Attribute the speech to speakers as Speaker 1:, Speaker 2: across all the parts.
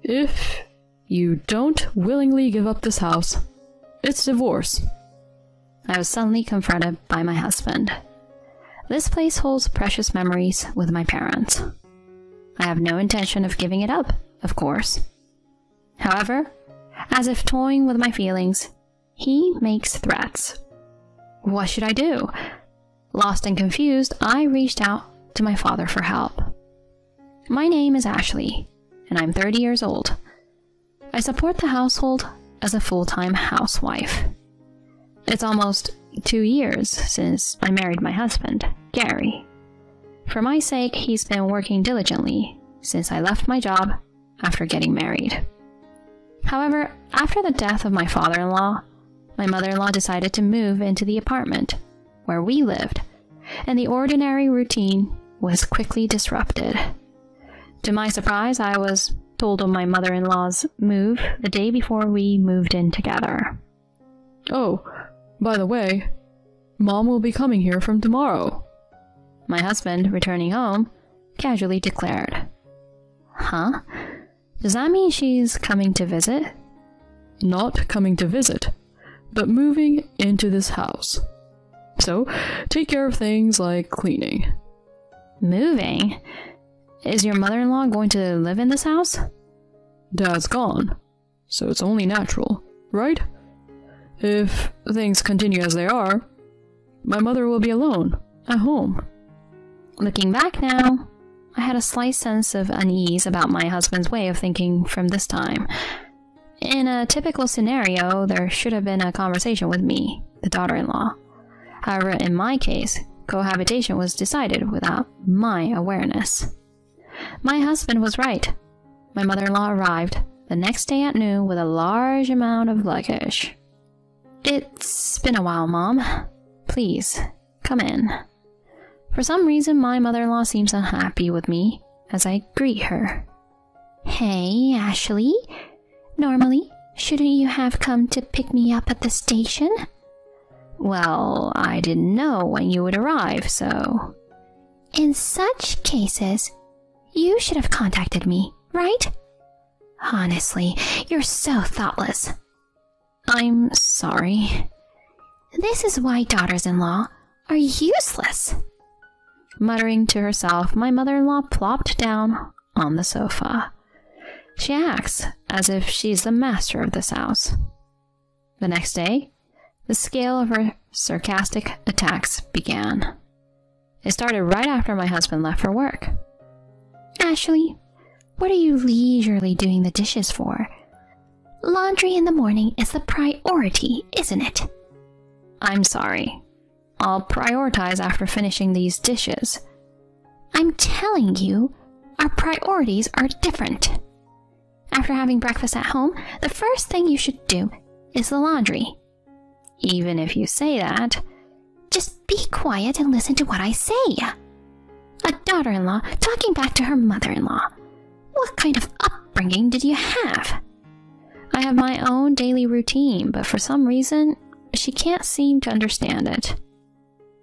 Speaker 1: If you don't willingly give up this house, it's divorce.
Speaker 2: I was suddenly confronted by my husband. This place holds precious memories with my parents. I have no intention of giving it up, of course. However, as if toying with my feelings, he makes threats. What should I do? Lost and confused, I reached out to my father for help. My name is Ashley, and I'm 30 years old. I support the household as a full-time housewife. It's almost 2 years since I married my husband, Gary. For my sake, he's been working diligently since I left my job after getting married. However, after the death of my father-in-law, my mother-in-law decided to move into the apartment where we lived, and the ordinary routine was quickly disrupted. To my surprise, I was told of my mother-in-law's move the day before we moved in together.
Speaker 1: Oh, by the way, Mom will be coming here from tomorrow.
Speaker 2: My husband, returning home, casually declared. Huh? Does that mean she's coming to visit?
Speaker 1: Not coming to visit, but moving into this house. So, take care of things like cleaning.
Speaker 2: Moving? Is your mother-in-law going to live in this house?
Speaker 1: Dad's gone, so it's only natural, right? If things continue as they are, my mother will be alone, at home.
Speaker 2: Looking back now, I had a slight sense of unease about my husband's way of thinking from this time. In a typical scenario, there should have been a conversation with me, the daughter-in-law. However, in my case, cohabitation was decided without my awareness. My husband was right. My mother-in-law arrived the next day at noon with a large amount of luggage. It's been a while, Mom. Please, come in. For some reason, my mother-in-law seems unhappy with me as I greet her. Hey, Ashley. Normally, shouldn't you have come to pick me up at the station? Well, I didn't know when you would arrive, so... In such cases, you should have contacted me, right? Honestly, you're so thoughtless. I'm sorry. This is why daughters-in-law are useless. Muttering to herself, my mother-in-law plopped down on the sofa. She acts as if she's the master of this house. The next day, the scale of her sarcastic attacks began. It started right after my husband left for work. Ashley, what are you leisurely doing the dishes for? Laundry in the morning is the priority, isn't it? I'm sorry. I'll prioritize after finishing these dishes. I'm telling you, our priorities are different. After having breakfast at home, the first thing you should do is the laundry. Even if you say that, just be quiet and listen to what I say. A daughter-in-law talking back to her mother-in-law. What kind of upbringing did you have? I have my own daily routine, but for some reason, she can't seem to understand it.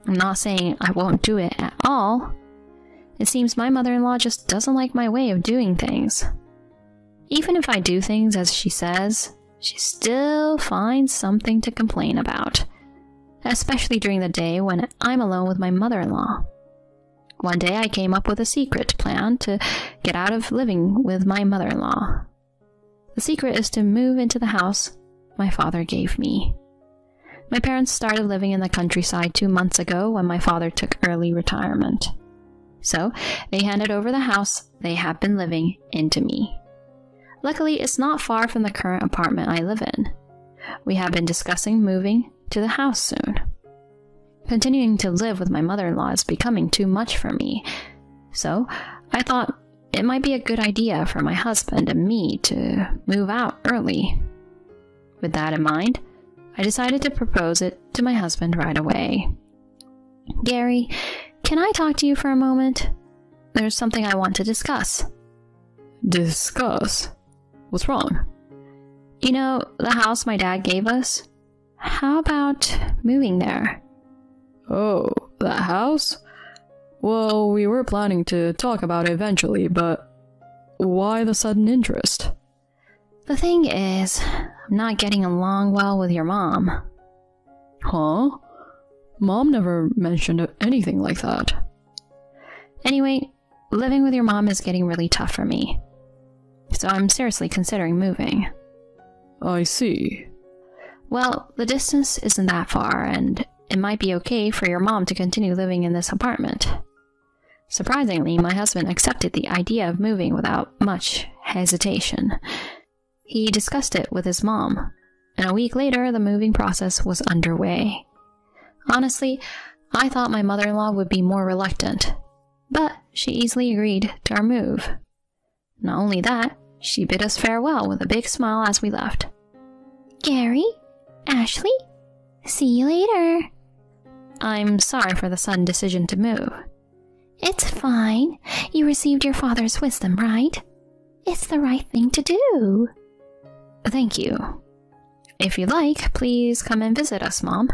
Speaker 2: I'm not saying I won't do it at all. It seems my mother-in-law just doesn't like my way of doing things. Even if I do things as she says, she still finds something to complain about. Especially during the day when I'm alone with my mother-in-law. One day I came up with a secret plan to get out of living with my mother-in-law. The secret is to move into the house my father gave me. My parents started living in the countryside 2 months ago when my father took early retirement. So, they handed over the house they have been living in to me. Luckily, it's not far from the current apartment I live in. We have been discussing moving to the house soon. Continuing to live with my mother-in-law is becoming too much for me, so I thought it might be a good idea for my husband and me to move out early. With that in mind, I decided to propose it to my husband right away. Gary, can I talk to you for a moment? There's something I want to discuss.
Speaker 1: Discuss? What's wrong?
Speaker 2: You know, the house my dad gave us? How about moving there?
Speaker 1: Oh, that house? Well, we were planning to talk about it eventually, but why the sudden interest?
Speaker 2: The thing is, I'm not getting along well with your mom.
Speaker 1: Huh? Mom never mentioned anything like that.
Speaker 2: Anyway, living with your mom is getting really tough for me. So I'm seriously considering moving.
Speaker 1: I see.
Speaker 2: Well, the distance isn't that far, and it might be okay for your mom to continue living in this apartment. Surprisingly, my husband accepted the idea of moving without much hesitation. He discussed it with his mom, and a week later, the moving process was underway. Honestly, I thought my mother-in-law would be more reluctant, but she easily agreed to our move. Not only that, she bid us farewell with a big smile as we left. Gary? Ashley? See you later. I'm sorry for the sudden decision to move. It's fine. You received your father's wisdom, right? It's the right thing to do. Thank you. If you'd like, please come and visit us, Mom.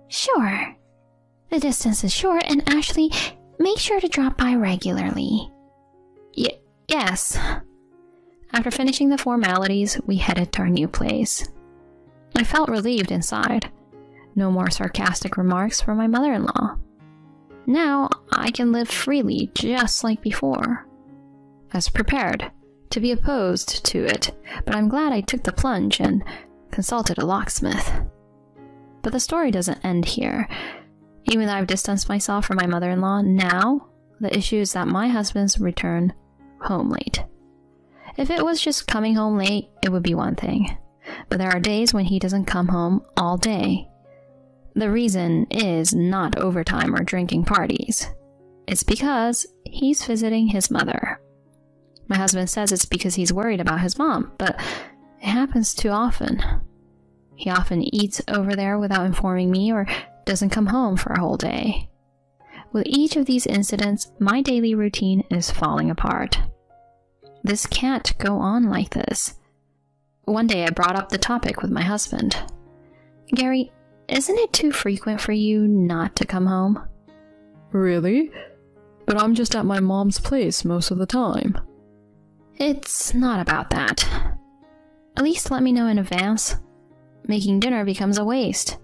Speaker 2: Sure. The distance is short, and Ashley, make sure to drop by regularly. Yes. After finishing the formalities, we headed to our new place. I felt relieved inside. No more sarcastic remarks from my mother-in-law. Now, I can live freely just like before. I was prepared to be opposed to it, but I'm glad I took the plunge and consulted a locksmith. But the story doesn't end here. Even though I've distanced myself from my mother-in-law, now the issue is that my husband's return home late. If it was just coming home late, it would be one thing. But there are days when he doesn't come home all day. The reason is not overtime or drinking parties. It's because he's visiting his mother. My husband says it's because he's worried about his mom, but it happens too often. He often eats over there without informing me or doesn't come home for a whole day. With each of these incidents, my daily routine is falling apart. This can't go on like this. One day I brought up the topic with my husband. Gary, isn't it too frequent for you not to come home?
Speaker 1: Really? But I'm just at my mom's place most of the time.
Speaker 2: It's not about that. At least let me know in advance. Making dinner becomes a waste.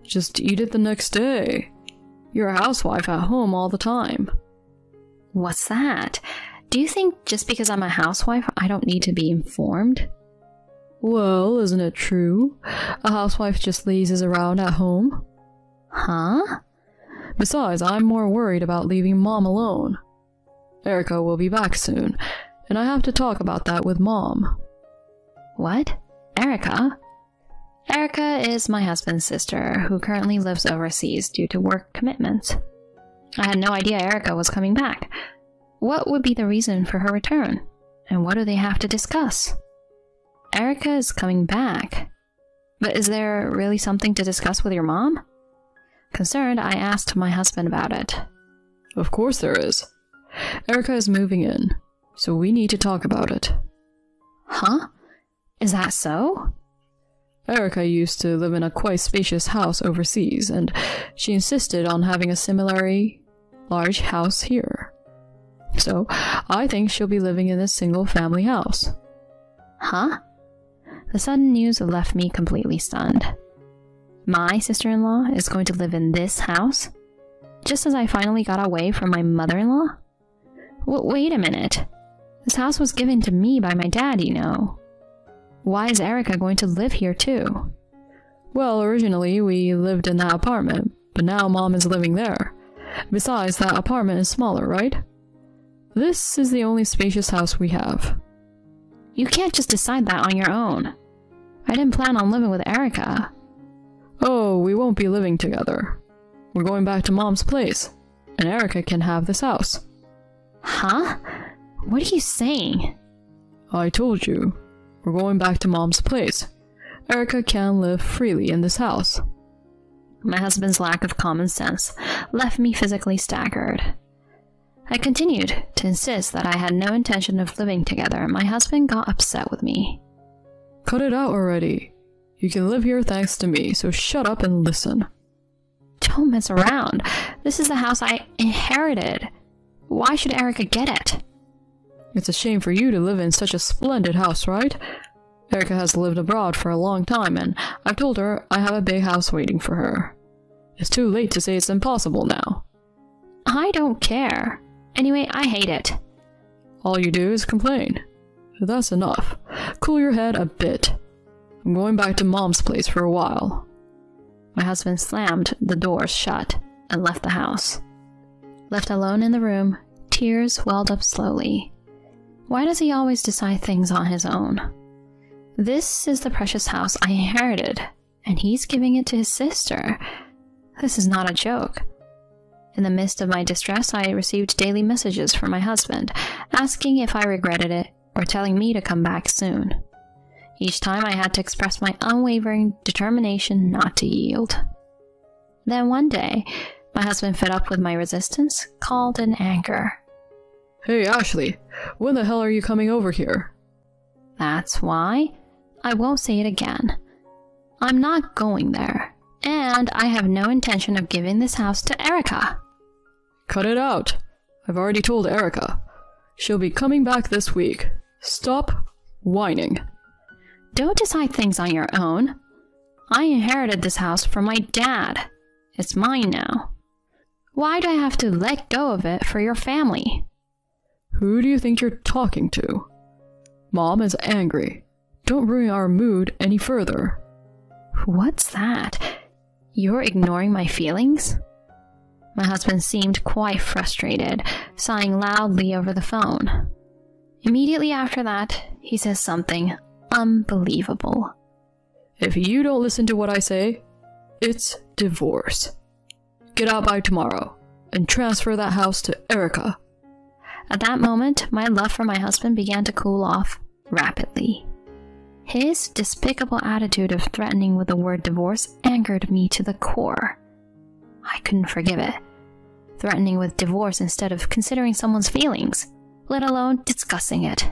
Speaker 1: Just eat it the next day. You're a housewife at home all the time.
Speaker 2: What's that? Do you think just because I'm a housewife, I don't need to be informed?
Speaker 1: Well, isn't it true? A housewife just lazes around at home.
Speaker 2: Huh?
Speaker 1: Besides, I'm more worried about leaving Mom alone. Erica will be back soon, and I have to talk about that with Mom.
Speaker 2: What? Erica? Erica is my husband's sister, who currently lives overseas due to work commitments. I had no idea Erica was coming back. What would be the reason for her return? And what do they have to discuss? Erica is coming back. But is there really something to discuss with your mom? Concerned, I asked my husband about it.
Speaker 1: Of course there is. Erica is moving in, so we need to talk about it.
Speaker 2: Huh? Is that so?
Speaker 1: Erica used to live in a quite spacious house overseas, and she insisted on having a similarly large house here. So, I think she'll be living in a single-family house.
Speaker 2: Huh? The sudden news left me completely stunned. My sister-in-law is going to live in this house? Just as I finally got away from my mother-in-law? Wait a minute. This house was given to me by my dad, you know. Why is Erica going to live here too?
Speaker 1: Well, originally we lived in that apartment, but now Mom is living there. Besides, that apartment is smaller, right? This is the only spacious house we have.
Speaker 2: You can't just decide that on your own. I didn't plan on living with Erica.
Speaker 1: Oh, we won't be living together. We're going back to Mom's place, and Erica can have this house.
Speaker 2: Huh? What are you saying?
Speaker 1: I told you. We're going back to Mom's place. Erica can live freely in this house.
Speaker 2: My husband's lack of common sense left me physically staggered. I continued to insist that I had no intention of living together, and my husband got upset with me.
Speaker 1: Cut it out already. You can live here thanks to me, so shut up and listen.
Speaker 2: Don't mess around. This is the house I inherited. Why should Erica get it?
Speaker 1: It's a shame for you to live in such a splendid house, right? Erica has lived abroad for a long time, and I've told her I have a big house waiting for her. It's too late to say it's impossible now.
Speaker 2: I don't care. Anyway, I hate it.
Speaker 1: All you do is complain. That's enough. Cool your head a bit. I'm going back to Mom's place for a while.
Speaker 2: My husband slammed the doors shut and left the house. Left alone in the room, tears welled up slowly. Why does he always decide things on his own? This is the precious house I inherited, and he's giving it to his sister. This is not a joke. In the midst of my distress, I received daily messages from my husband, asking if I regretted it or telling me to come back soon. Each time I had to express my unwavering determination not to yield. Then one day, my husband, fed up with my resistance, called in anger.
Speaker 1: Hey, Ashley, when the hell are you coming over here?
Speaker 2: That's why. I won't say it again. I'm not going there, and I have no intention of giving this house to Erica.
Speaker 1: Cut it out. I've already told Erica. She'll be coming back this week. Stop whining.
Speaker 2: Don't decide things on your own. I inherited this house from my dad. It's mine now. Why do I have to let go of it for your family?
Speaker 1: Who do you think you're talking to? Mom is angry. Don't ruin our mood any further.
Speaker 2: What's that? You're ignoring my feelings? My husband seemed quite frustrated, sighing loudly over the phone. Immediately after that, he says something unbelievable.
Speaker 1: If you don't listen to what I say, it's divorce. Get out by tomorrow and transfer that house to Erica.
Speaker 2: At that moment, my love for my husband began to cool off rapidly. His despicable attitude of threatening with the word divorce angered me to the core. I couldn't forgive it. Threatening with divorce instead of considering someone's feelings, let alone discussing it.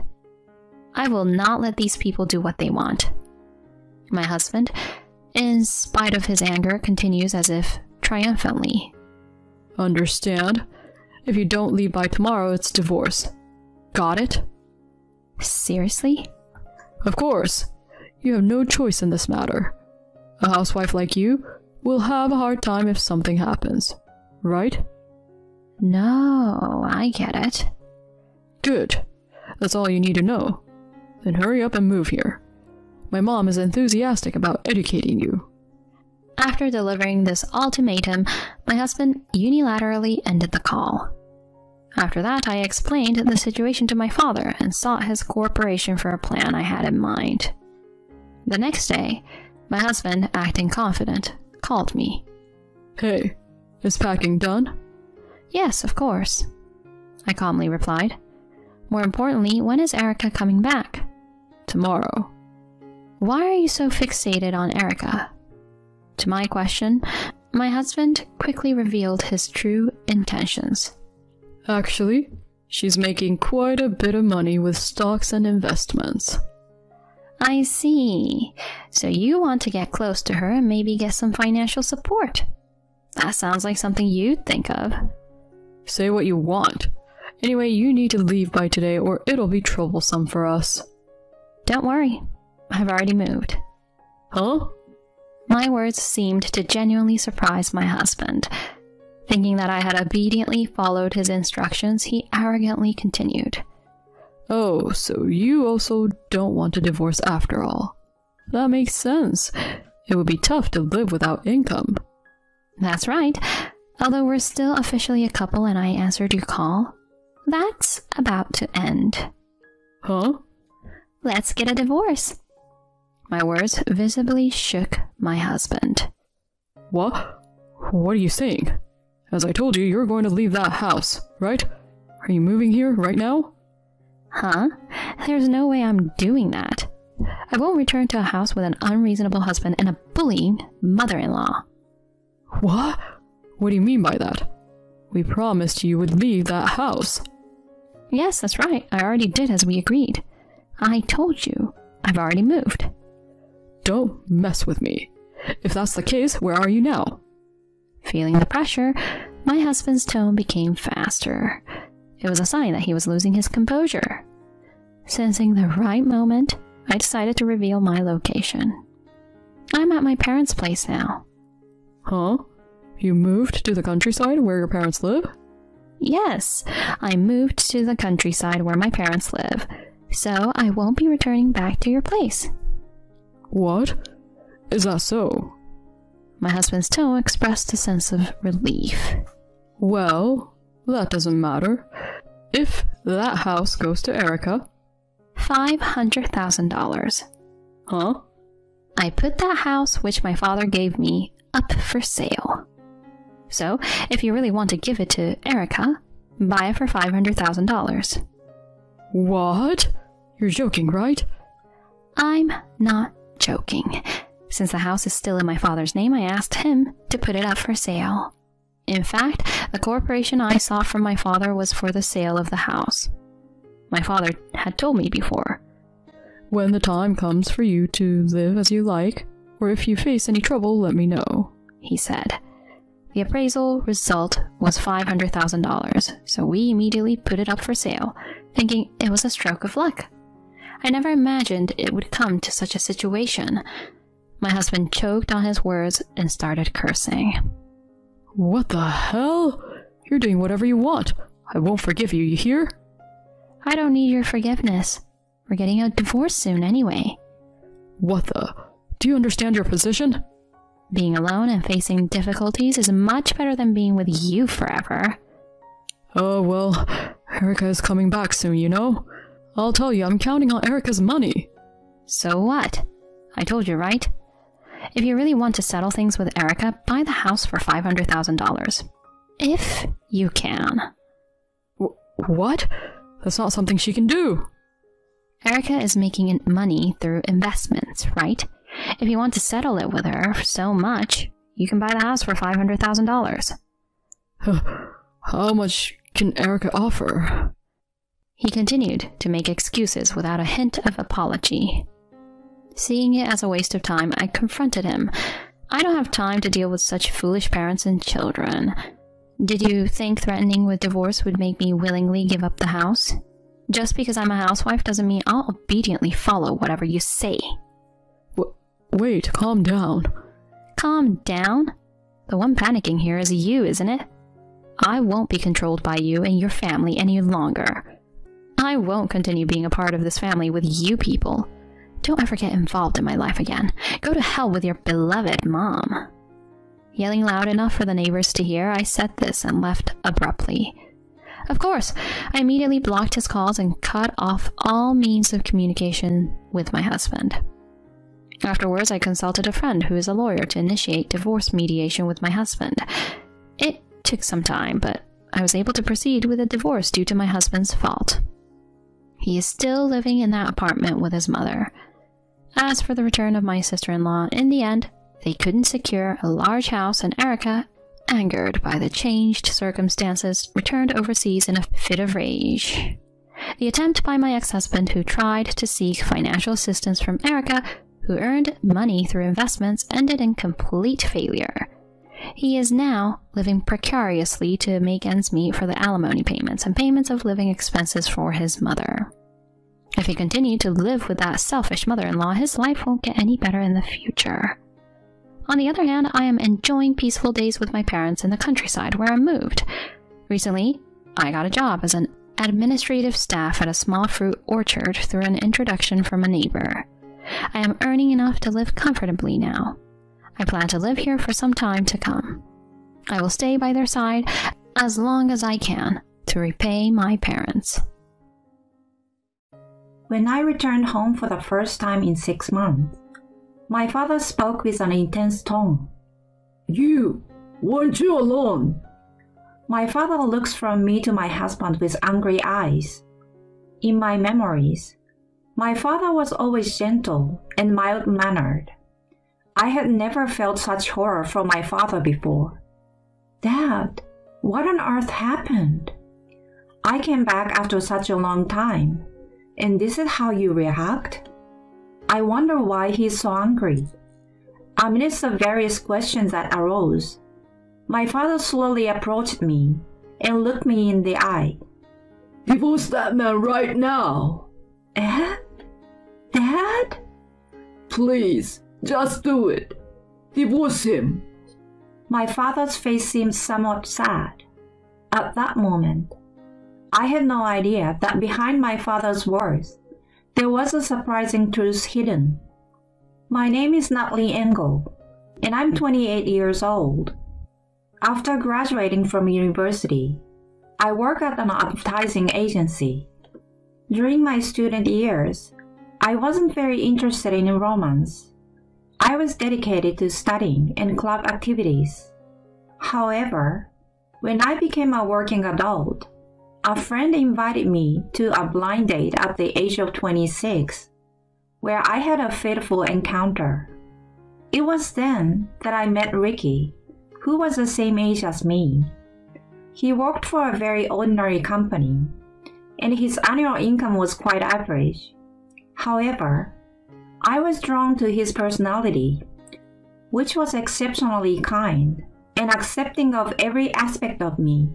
Speaker 2: I will not let these people do what they want. My husband, in spite of his anger, continues as if triumphantly.
Speaker 1: Understand? If you don't leave by tomorrow, it's divorce. Got it?
Speaker 2: Seriously?
Speaker 1: Of course. You have no choice in this matter. A housewife like you will have a hard time if something happens. Right?
Speaker 2: No, I get it.
Speaker 1: Good. That's all you need to know. Then hurry up and move here. My mom is enthusiastic about educating you.
Speaker 2: After delivering this ultimatum, my husband unilaterally ended the call. After that, I explained the situation to my father and sought his cooperation for a plan I had in mind. The next day, my husband, acting confident, called me.
Speaker 1: Hey, is packing done?
Speaker 2: Yes, of course, I calmly replied. More importantly, when is Erica coming back?
Speaker 1: Tomorrow.
Speaker 2: Why are you so fixated on Erica? To my question, my husband quickly revealed his true intentions.
Speaker 1: Actually, she's making quite a bit of money with stocks and investments.
Speaker 2: I see. So you want to get close to her and maybe get some financial support. That sounds like something you'd think of.
Speaker 1: Say what you want. Anyway, you need to leave by today or it'll be troublesome for us.
Speaker 2: Don't worry. I've already moved.
Speaker 1: Huh?
Speaker 2: My words seemed to genuinely surprise my husband. Thinking that I had obediently followed his instructions, he arrogantly continued.
Speaker 1: Oh, so you also don't want a divorce after all. That makes sense. It would be tough to live without income.
Speaker 2: That's right. Although we're still officially a couple and I answered your call, that's about to end.
Speaker 1: Huh?
Speaker 2: Let's get a divorce. My words visibly shook my husband.
Speaker 1: What? What are you saying? As I told you, you're going to leave that house, right? Are you moving here right now?
Speaker 2: Huh? There's no way I'm doing that. I won't return to a house with an unreasonable husband and a bullying mother-in-law.
Speaker 1: What? What do you mean by that? We promised you would leave that house.
Speaker 2: Yes, that's right. I already did as we agreed. I told you. I've already moved.
Speaker 1: Don't mess with me. If that's the case, where are you now?
Speaker 2: Feeling the pressure, my husband's tone became faster. It was a sign that he was losing his composure. Sensing the right moment, I decided to reveal my location. I'm at my parents' place now.
Speaker 1: Huh? You moved to the countryside where your parents live?
Speaker 2: Yes, I moved to the countryside where my parents live, so I won't be returning back to your place.
Speaker 1: What? Is that so?
Speaker 2: My husband's tone expressed a sense of relief.
Speaker 1: Well, that doesn't matter. If that house goes to Erica...
Speaker 2: $500,000.
Speaker 1: Huh?
Speaker 2: I put that house, which my father gave me, up for sale. So, if you really want to give it to Erica, buy it for $500,000.
Speaker 1: What? You're joking, right?
Speaker 2: I'm not joking. Since the house is still in my father's name, I asked him to put it up for sale. In fact, the corporation I sought from my father was for the sale of the house. My father had told me before.
Speaker 1: When the time comes for you to live as you like, or if you face any trouble, let me know,
Speaker 2: he said. The appraisal result was $500,000, so we immediately put it up for sale, thinking it was a stroke of luck. I never imagined it would come to such a situation. My husband choked on his words and started cursing.
Speaker 1: What the hell? You're doing whatever you want. I won't forgive you, you hear?
Speaker 2: I don't need your forgiveness. We're getting a divorce soon anyway.
Speaker 1: What the? Do you understand your position?
Speaker 2: Being alone and facing difficulties is much better than being with you forever.
Speaker 1: Oh, well, Erica is coming back soon, you know? I'll tell you, I'm counting on Erica's money.
Speaker 2: So what? I told you, right? If you really want to settle things with Erica, buy the house for $500,000. If you can.
Speaker 1: What? That's not something she can do.
Speaker 2: Erica is making money through investments, right? If you want to settle it with her so much, you can buy the house for $500,000.
Speaker 1: How much can Erica offer?
Speaker 2: He continued to make excuses without a hint of apology. Seeing it as a waste of time, I confronted him. I don't have time to deal with such foolish parents and children. Did you think threatening with divorce would make me willingly give up the house? Just because I'm a housewife doesn't mean I'll obediently follow whatever you say.
Speaker 1: Wait, calm down.
Speaker 2: Calm down? The one panicking here is you, isn't it? I won't be controlled by you and your family any longer. I won't continue being a part of this family with you people. Don't ever get involved in my life again. Go to hell with your beloved mom. Yelling loud enough for the neighbors to hear, I said this and left abruptly. Of course, I immediately blocked his calls and cut off all means of communication with my husband. Afterwards, I consulted a friend who is a lawyer to initiate divorce mediation with my husband. It took some time, but I was able to proceed with a divorce due to my husband's fault. He is still living in that apartment with his mother. As for the return of my sister-in-law, in the end, they couldn't secure a large house, and Erica, angered by the changed circumstances, returned overseas in a fit of rage. The attempt by my ex-husband, who tried to seek financial assistance from Erica, who earned money through investments, ended in complete failure. He is now living precariously to make ends meet for the alimony payments and payments of living expenses for his mother. If he continued to live with that selfish mother-in-law, his life won't get any better in the future. On the other hand, I am enjoying peaceful days with my parents in the countryside where I moved. Recently, I got a job as an administrative staff at a small fruit orchard through an introduction from a neighbor. I am earning enough to live comfortably now. I plan to live here for some time to come. I will stay by their side as long as I can to repay my parents.
Speaker 3: When I returned home for the first time in 6 months, my father spoke with an intense tone.
Speaker 4: Weren't you alone?
Speaker 3: My father looks from me to my husband with angry eyes. In my memories, my father was always gentle and mild-mannered. I had never felt such horror from my father before. Dad, what on earth happened? I came back after such a long time, and this is how you react? I wonder why he is so angry. Amidst the various questions that arose, my father slowly approached me and looked me in the eye.
Speaker 4: Divorce that man right now.
Speaker 3: Eh? Dad?
Speaker 4: Please, just do it. Divorce him.
Speaker 3: My father's face seemed somewhat sad. At that moment, I had no idea that behind my father's words, there was a surprising truth hidden. My name is Natalie Engel, and I'm 28 years old. After graduating from university, I work at an advertising agency. During my student years, I wasn't very interested in romance. I was dedicated to studying and club activities. However, when I became a working adult, a friend invited me to a blind date at the age of 26, where I had a fateful encounter. It was then that I met Ricky, who was the same age as me. He worked for a very ordinary company, and his annual income was quite average. However, I was drawn to his personality, which was exceptionally kind and accepting of every aspect of me.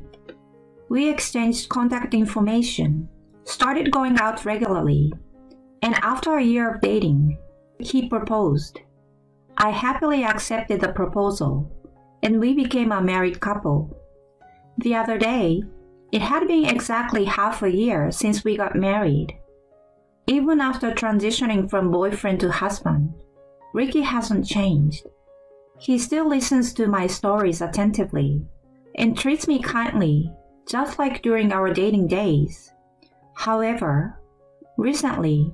Speaker 3: We exchanged contact information, started going out regularly, and after a year of dating, he proposed. I happily accepted the proposal, and we became a married couple. The other day, it had been exactly half a year since we got married. Even after transitioning from boyfriend to husband, Ricky hasn't changed. He still listens to my stories attentively and treats me kindly, just like during our dating days. However, recently,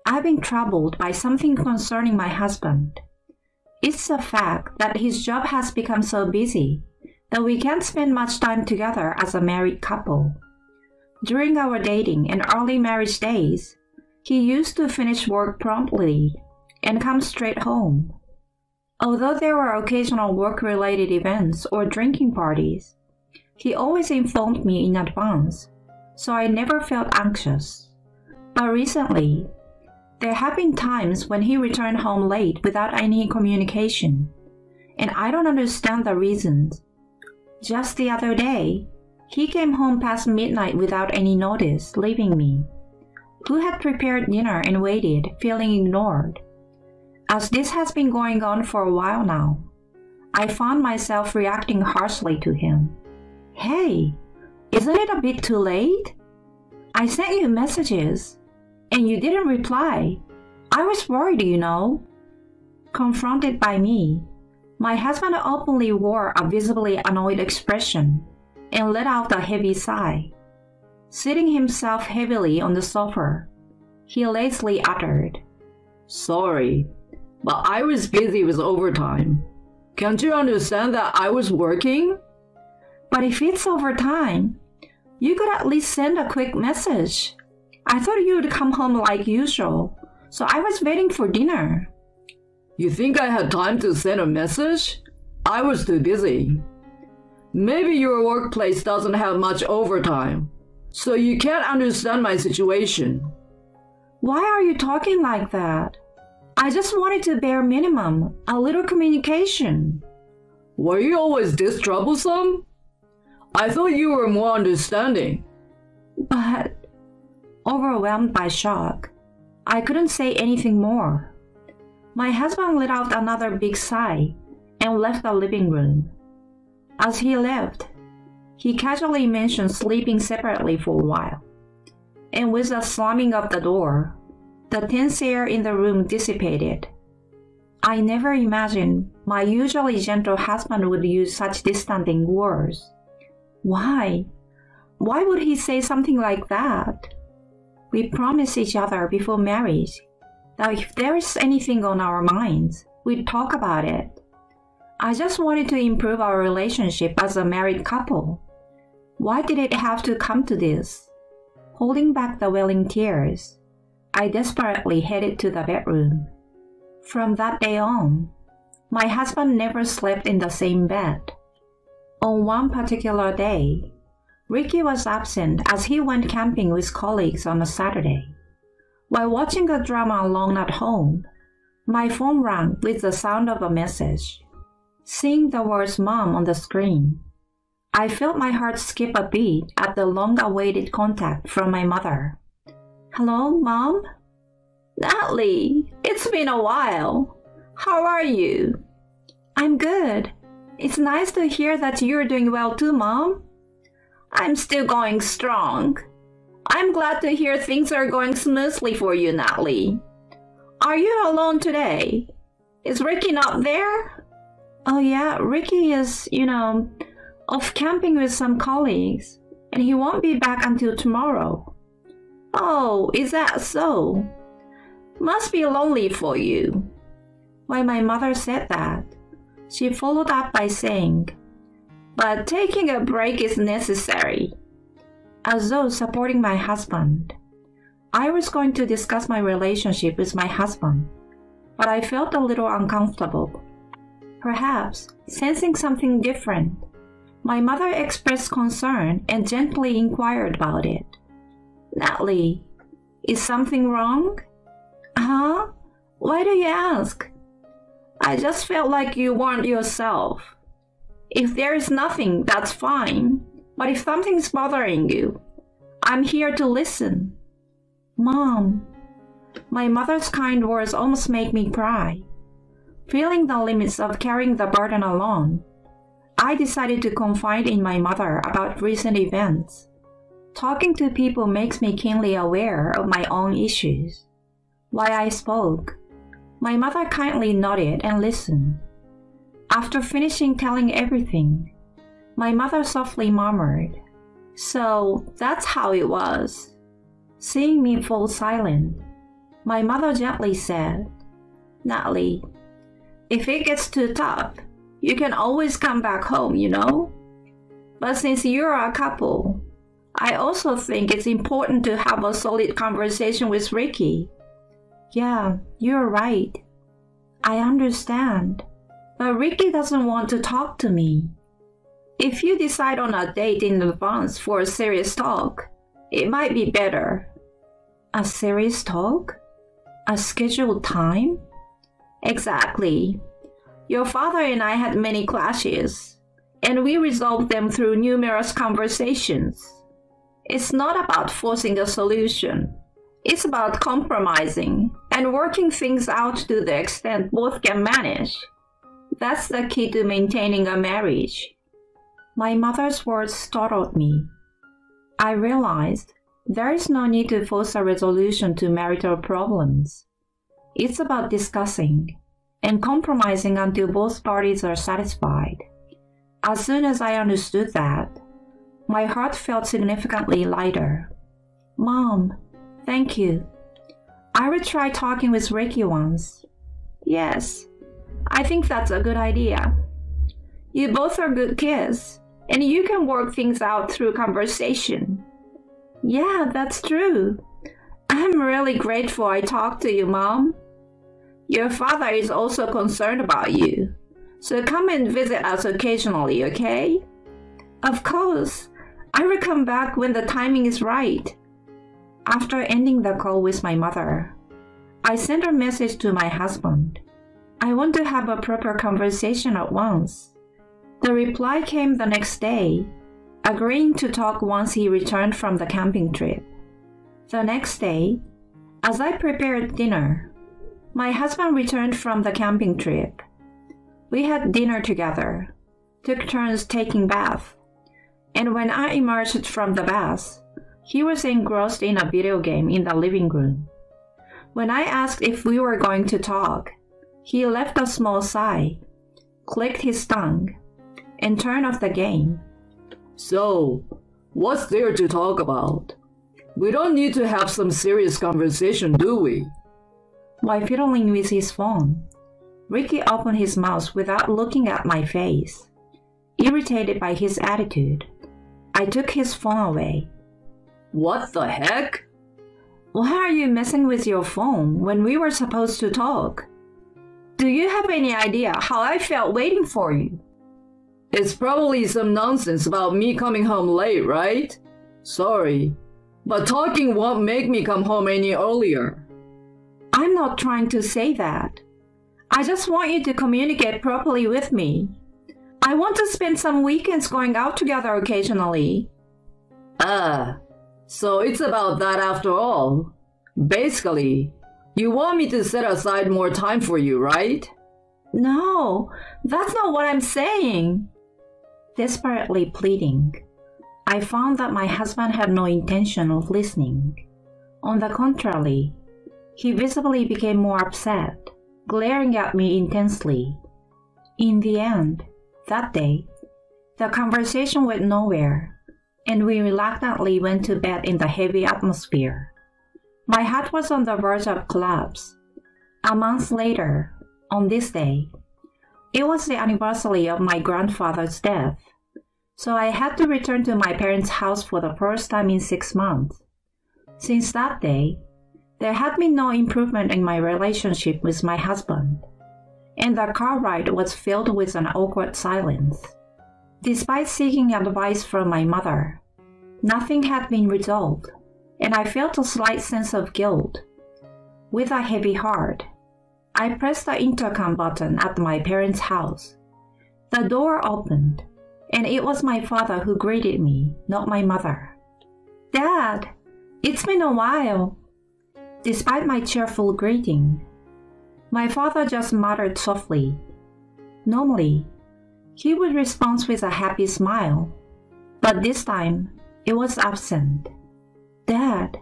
Speaker 3: I've been troubled by something concerning my husband. It's the fact that his job has become so busy that we can't spend much time together as a married couple. During our dating and early marriage days, he used to finish work promptly and come straight home. Although there were occasional work-related events or drinking parties, he always informed me in advance, so I never felt anxious. But recently, there have been times when he returned home late without any communication, and I don't understand the reasons. Just the other day, he came home past midnight without any notice, leaving me, who had prepared dinner and waited, feeling ignored. As this has been going on for a while now, I found myself reacting harshly to him. Hey, isn't it a bit too late? I sent you messages, and you didn't reply. I was worried, you know. Confronted by me, my husband openly wore a visibly annoyed expression and let out a heavy sigh. Sitting himself heavily on the sofa, he lazily uttered,
Speaker 4: Sorry, but I was busy with overtime. Can't you understand that I was working?
Speaker 3: But if it's overtime, you could at least send a quick message. I thought you would come home like usual, so I was waiting for dinner.
Speaker 4: You think I had time to send a message? I was too busy. Maybe your workplace doesn't have much overtime, so you can't understand my situation.
Speaker 3: Why are you talking like that? I just wanted to bare minimum, a little communication.
Speaker 4: Were you always this troublesome? I thought you were more understanding.
Speaker 3: But, overwhelmed by shock, I couldn't say anything more. My husband let out another big sigh and left the living room. As he left, he casually mentioned sleeping separately for a while. And with the slamming of the door, the tense air in the room dissipated. I never imagined my usually gentle husband would use such distancing words. Why? Why would he say something like that? We promised each other before marriage that if there is anything on our minds, we'd talk about it. I just wanted to improve our relationship as a married couple. Why did it have to come to this? Holding back the welling tears, I desperately headed to the bedroom. From that day on, my husband never slept in the same bed. On one particular day, Ricky was absent as he went camping with colleagues on a Saturday. While watching a drama alone at home, my phone rang with the sound of a message. Seeing the words Mom on the screen, I felt my heart skip a beat at the long-awaited contact from my mother. Hello, Mom? Natalie, it's It's been a while. How are you? I'm good. It's nice to hear that you're doing well too, Mom. I'm still going strong. I'm glad to hear things are going smoothly for you, Natalie. Are you alone today? Is Ricky not there? Oh yeah, Ricky is, off camping with some colleagues, and he won't be back until tomorrow. Oh, is that so? Must be lonely for you. When my mother said that, she followed up by saying, but taking a break is necessary. As though supporting my husband. I was going to discuss my relationship with my husband, but I felt a little uncomfortable. Perhaps, sensing something different, my mother expressed concern and gently inquired about it. Natalie, is something wrong? Huh? Why do you ask? I just felt like you weren't yourself. If there is nothing, that's fine. But if something's bothering you, I'm here to listen. Mom, my mother's kind words almost make me cry. Feeling the limits of carrying the burden alone, I decided to confide in my mother about recent events. Talking to people makes me keenly aware of my own issues. While I spoke, my mother kindly nodded and listened. After finishing telling everything, my mother softly murmured, so that's how it was. Seeing me fall silent, my mother gently said, Natalie, if it gets too tough, you can always come back home, But since you're a couple, I also think it's important to have a solid conversation with Ricky. Yeah, you're right. I understand. But Ricky doesn't want to talk to me. If you decide on a date in advance for a serious talk, it might be better. A serious talk? A scheduled time? Exactly. Your father and I had many clashes, and we resolved them through numerous conversations. It's not about forcing a solution. It's about compromising and working things out to the extent both can manage. That's the key to maintaining a marriage. My mother's words startled me. I realized there is no need to force a resolution to marital problems. It's about discussing and compromising until both parties are satisfied. As soon as I understood that, my heart felt significantly lighter. Mom, thank you. I will try talking with Ricky once. Yes, I think that's a good idea. You both are good kids, and you can work things out through conversation. Yeah, that's true. I'm really grateful I talked to you, Mom. Your father is also concerned about you, so come and visit us occasionally, okay? Of course. I will come back when the timing is right. After ending the call with my mother, I sent a message to my husband. I want to have a proper conversation at once. The reply came the next day, agreeing to talk once he returned from the camping trip. The next day, as I prepared dinner, my husband returned from the camping trip. We had dinner together, took turns taking baths, and when I emerged from the bath, he was engrossed in a video game in the living room. When I asked if we were going to talk, he left a small sigh, clicked his tongue, and turned off the game.
Speaker 4: So, what's there to talk about? We don't need to have some serious conversation, do we?
Speaker 3: While fiddling with his phone, Ricky opened his mouth without looking at my face. Irritated by his attitude, I took his phone away.
Speaker 4: What the heck?
Speaker 3: Why are you messing with your phone when we were supposed to talk? Do you have any idea how I felt waiting for you?
Speaker 4: It's probably some nonsense about me coming home late, right? Sorry, but talking won't make me come home any earlier.
Speaker 3: I'm not trying to say that. I just want you to communicate properly with me. I want to spend some weekends going out together occasionally.
Speaker 4: So it's about that after all. Basically, You want me to set aside more time for you, right?
Speaker 3: No, that's not what I'm saying. Desperately pleading, I found that my husband had no intention of listening. On the contrary, he visibly became more upset, glaring at me intensely. In the end, that day, the conversation went nowhere, and we reluctantly went to bed in the heavy atmosphere. My heart was on the verge of collapse. A month later, on this day, it was the anniversary of my grandfather's death, so I had to return to my parents' house for the first time in 6 months. Since that day, there had been no improvement in my relationship with my husband, and the car ride was filled with an awkward silence. Despite seeking advice from my mother, nothing had been resolved, and I felt a slight sense of guilt. With a heavy heart, I pressed the intercom button at my parents' house. The door opened, and it was my father who greeted me, not my mother. "Dad, it's been a while." Despite my cheerful greeting, my father just muttered softly. Normally, he would respond with a happy smile, but this time it was absent. "Dad,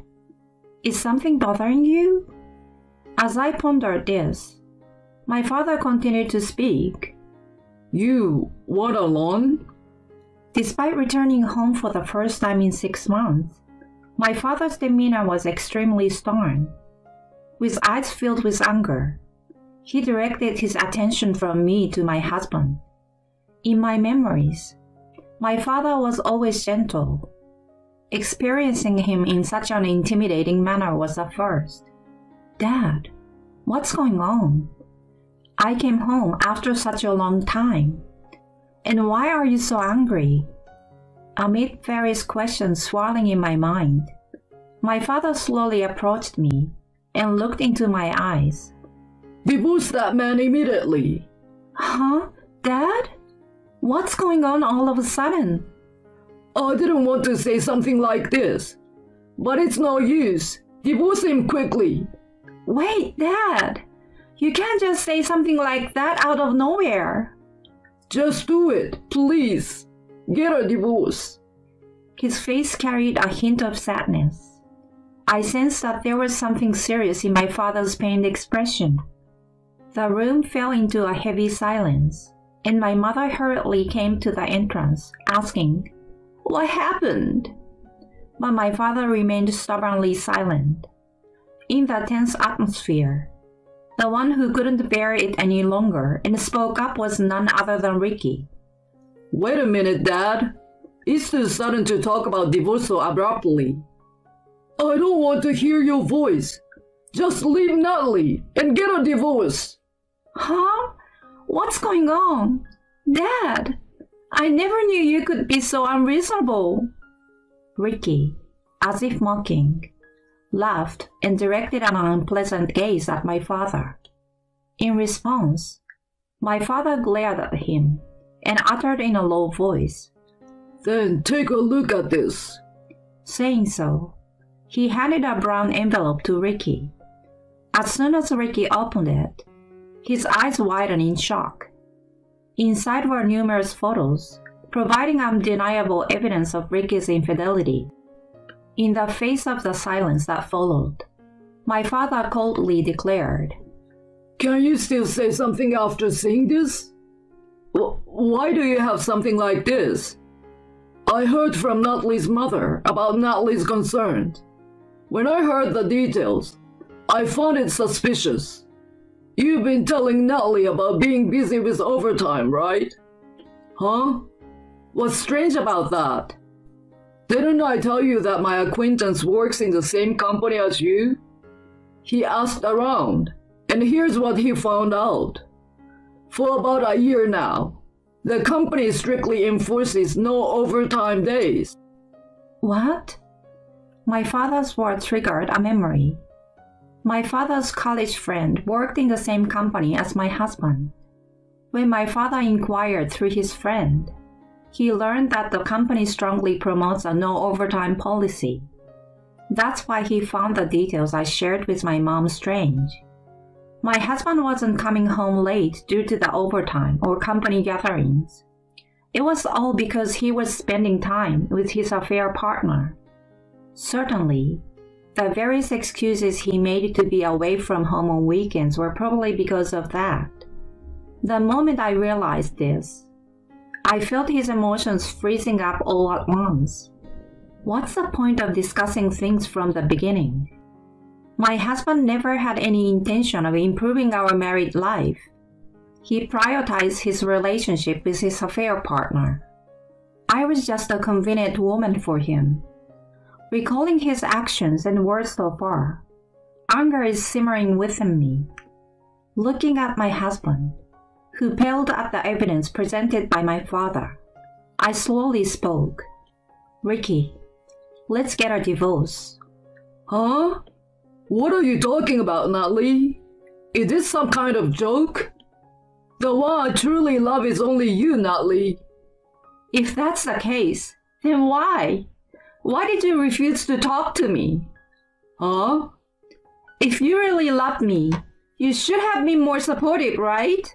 Speaker 3: is something bothering you?" As I pondered this, my father continued to speak.
Speaker 4: "You want a loan?"
Speaker 3: Despite returning home for the first time in 6 months, my father's demeanor was extremely stern. With eyes filled with anger, he directed his attention from me to my husband. In my memories, my father was always gentle. Experiencing him in such an intimidating manner was a first. "Dad, what's going on? I came home after such a long time. And why are you so angry?" Amid various questions swirling in my mind, my father slowly approached me and looked into my eyes.
Speaker 4: "Divorce that man immediately."
Speaker 3: "Huh? Dad? What's going on all of a sudden?"
Speaker 4: "I didn't want to say something like this, but it's no use. Divorce him quickly."
Speaker 3: "Wait, Dad! You can't just say something like that out of nowhere."
Speaker 4: "Just do it, please. Get a divorce."
Speaker 3: His face carried a hint of sadness. I sensed that there was something serious in my father's pained expression. The room fell into a heavy silence, and my mother hurriedly came to the entrance, asking, "What happened?" But my father remained stubbornly silent. In the tense atmosphere, the one who couldn't bear it any longer and spoke up was none other than Ricky.
Speaker 4: "Wait a minute, Dad. It's too sudden to talk about divorce so abruptly. I don't want to hear your voice. Just leave Natalie and get a divorce."
Speaker 3: "Huh? What's going on? Dad, I never knew you could be so unreasonable." Ricky, as if mocking, laughed and directed an unpleasant gaze at my father. In response, my father glared at him and uttered in a low voice,
Speaker 4: "Then take a look at this."
Speaker 3: Saying so, he handed a brown envelope to Ricky. As soon as Ricky opened it, his eyes widened in shock. Inside were numerous photos, providing undeniable evidence of Ricky's infidelity. In the face of the silence that followed, my father coldly declared,
Speaker 4: "Can you still say something after seeing this? Why do you have something like this? I heard from Natalie's mother about Natalie's concerns. When I heard the details, I found it suspicious. You've been telling Natalie about being busy with overtime, right? Huh? What's strange about that? Didn't I tell you that my acquaintance works in the same company as you?" He asked around, and here's what he found out. For about a year now, the company strictly enforces no overtime days.
Speaker 3: "What?" My father's words triggered a memory. My father's college friend worked in the same company as my husband. When my father inquired through his friend, he learned that the company strongly promotes a no overtime policy. That's why he found the details I shared with my mom strange. My husband wasn't coming home late due to the overtime or company gatherings. It was all because he was spending time with his affair partner. Certainly, the various excuses he made to be away from home on weekends were probably because of that. The moment I realized this, I felt his emotions freezing up all at once. What's the point of discussing things from the beginning? My husband never had any intention of improving our married life. He prioritized his relationship with his affair partner. I was just a convenient woman for him. Recalling his actions and words so far, anger is simmering within me. Looking at my husband, who paled at the evidence presented by my father, I slowly spoke. Ricky, let's get a divorce.
Speaker 4: Huh? What are you talking about, Natalie? Is this some kind of joke? The one I truly love is only you, Natalie.
Speaker 3: If that's the case, then why? Why did you refuse to talk to me?
Speaker 4: Huh?
Speaker 3: If you really loved me, you should have been more supportive, right?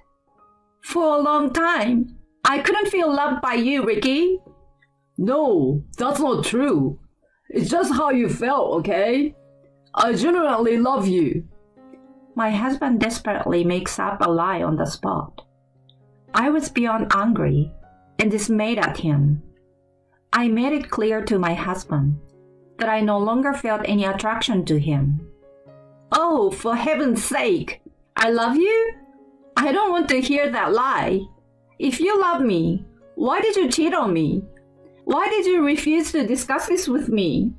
Speaker 3: For a long time, I couldn't feel loved by you, Ricky.
Speaker 4: No, that's not true. It's just how you felt, okay? I genuinely love you.
Speaker 3: My husband desperately makes up a lie on the spot. I was beyond angry and dismayed at him. I made it clear to my husband that I no longer felt any attraction to him. Oh, for heaven's sake, I love you? I don't want to hear that lie. If you love me, why did you cheat on me? Why did you refuse to discuss this with me?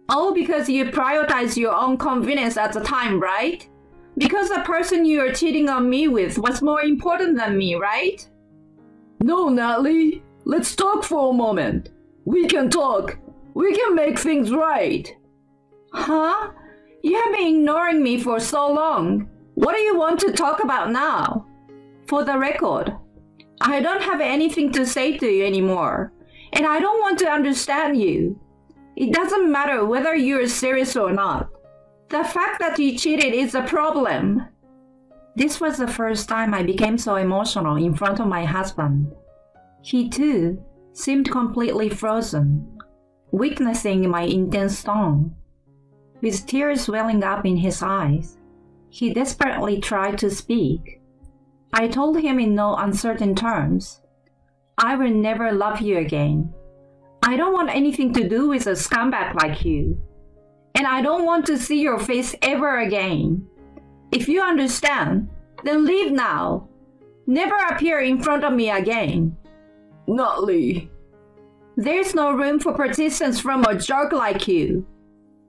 Speaker 3: All because you prioritized your own convenience at the time, right? Because the person you are cheating on me with was more important than me, right?
Speaker 4: No, Natalie. Let's talk for a moment. We can talk. We can make things right.
Speaker 3: Huh? You have been ignoring me for so long. What do you want to talk about now? For the record, I don't have anything to say to you anymore, and I don't want to understand you. It doesn't matter whether you're serious or not. The fact that you cheated is a problem. This was the first time I became so emotional in front of my husband. He too seemed completely frozen, witnessing my intense tone. With tears welling up in his eyes, he desperately tried to speak. I told him in no uncertain terms, I will never love you again. I don't want anything to do with a scumbag like you. And I don't want to see your face ever again. If you understand, then leave now. Never appear in front of me again.
Speaker 4: Natalie.
Speaker 3: There's no room for persistence from a jerk like you.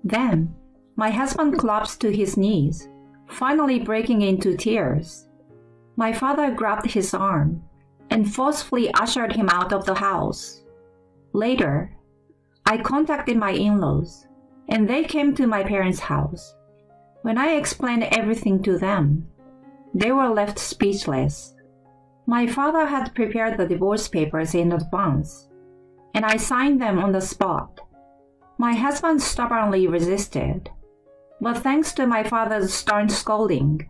Speaker 3: Then, my husband collapsed to his knees, finally breaking into tears. My father grabbed his arm and forcefully ushered him out of the house. Later, I contacted my in-laws, and they came to my parents' house. When I explained everything to them, they were left speechless. My father had prepared the divorce papers in advance, and I signed them on the spot. My husband stubbornly resisted, but thanks to my father's stern scolding,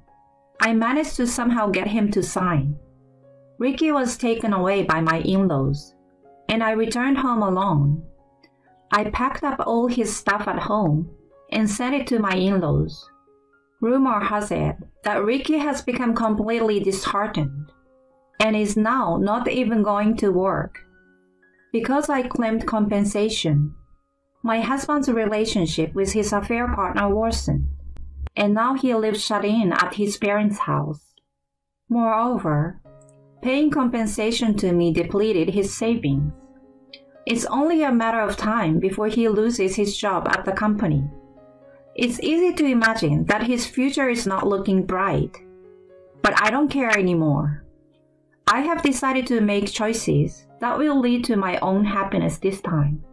Speaker 3: I managed to somehow get him to sign. Ricky was taken away by my in-laws, and I returned home alone. I packed up all his stuff at home and sent it to my in-laws. Rumor has it that Ricky has become completely disheartened and is now not even going to work. Because I claimed compensation, my husband's relationship with his affair partner worsened, and now he lives shut in at his parents' house. Moreover, paying compensation to me depleted his savings. It's only a matter of time before he loses his job at the company. It's easy to imagine that his future is not looking bright. But I don't care anymore. I have decided to make choices that will lead to my own happiness this time.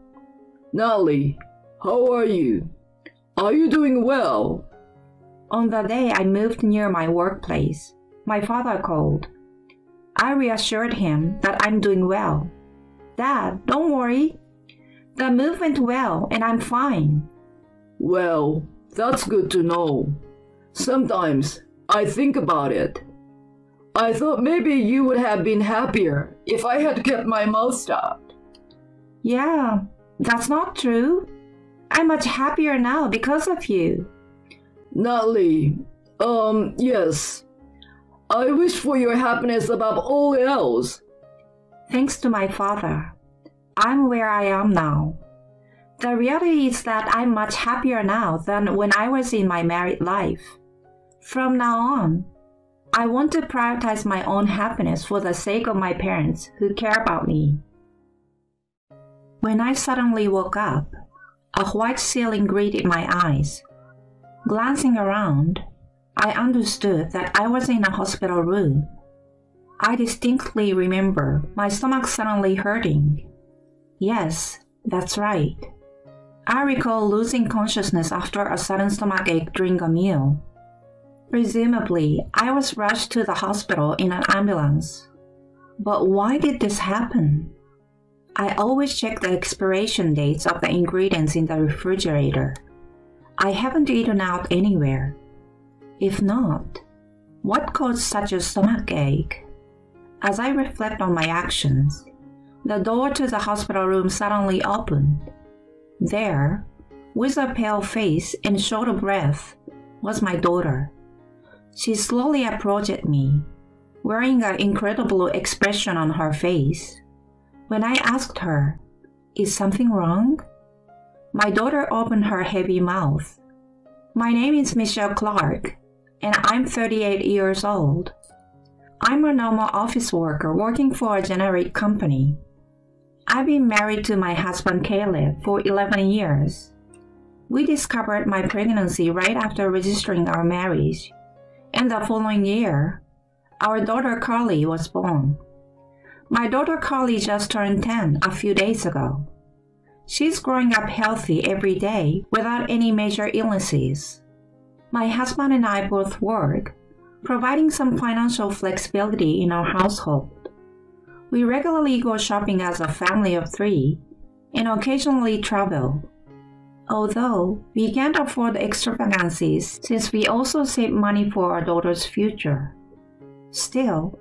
Speaker 4: Natalie, how are you? Are you doing well?
Speaker 3: On the day I moved near my workplace, my father called. I reassured him that I'm doing well. Dad, don't worry. The move went well and I'm fine.
Speaker 4: Well, that's good to know. Sometimes I think about it. I thought maybe you would have been happier if I had kept my mouth shut.
Speaker 3: Yeah, that's not true. I'm much happier now because of you.
Speaker 4: Natalie, yes. I wish for your happiness above all else.
Speaker 3: Thanks to my father, I'm where I am now. The reality is that I'm much happier now than when I was in my married life. From now on, I want to prioritize my own happiness for the sake of my parents who care about me. When I suddenly woke up, a white ceiling greeted my eyes. Glancing around, I understood that I was in a hospital room. I distinctly remember my stomach suddenly hurting. Yes, that's right. I recall losing consciousness after a sudden stomachache during a meal. Presumably, I was rushed to the hospital in an ambulance. But why did this happen? I always check the expiration dates of the ingredients in the refrigerator. I haven't eaten out anywhere. If not, what caused such a stomachache? As I reflect on my actions, the door to the hospital room suddenly opened. There, with a pale face and short of breath, was my daughter. She slowly approached me, wearing an incredible expression on her face. When I asked her, "Is something wrong?" my daughter opened her heavy mouth. "My name is Michelle Clark, and I'm 38 years old. I'm a normal office worker working for a generic company. I've been married to my husband Caleb for 11 years. We discovered my pregnancy right after registering our marriage, and the following year, our daughter Carly was born. My daughter Carly just turned 10 a few days ago. She's growing up healthy every day without any major illnesses. My husband and I both work, providing some financial flexibility in our household. We regularly go shopping as a family of 3 and occasionally travel. Although we can't afford extravagances since we also save money for our daughter's future. Still,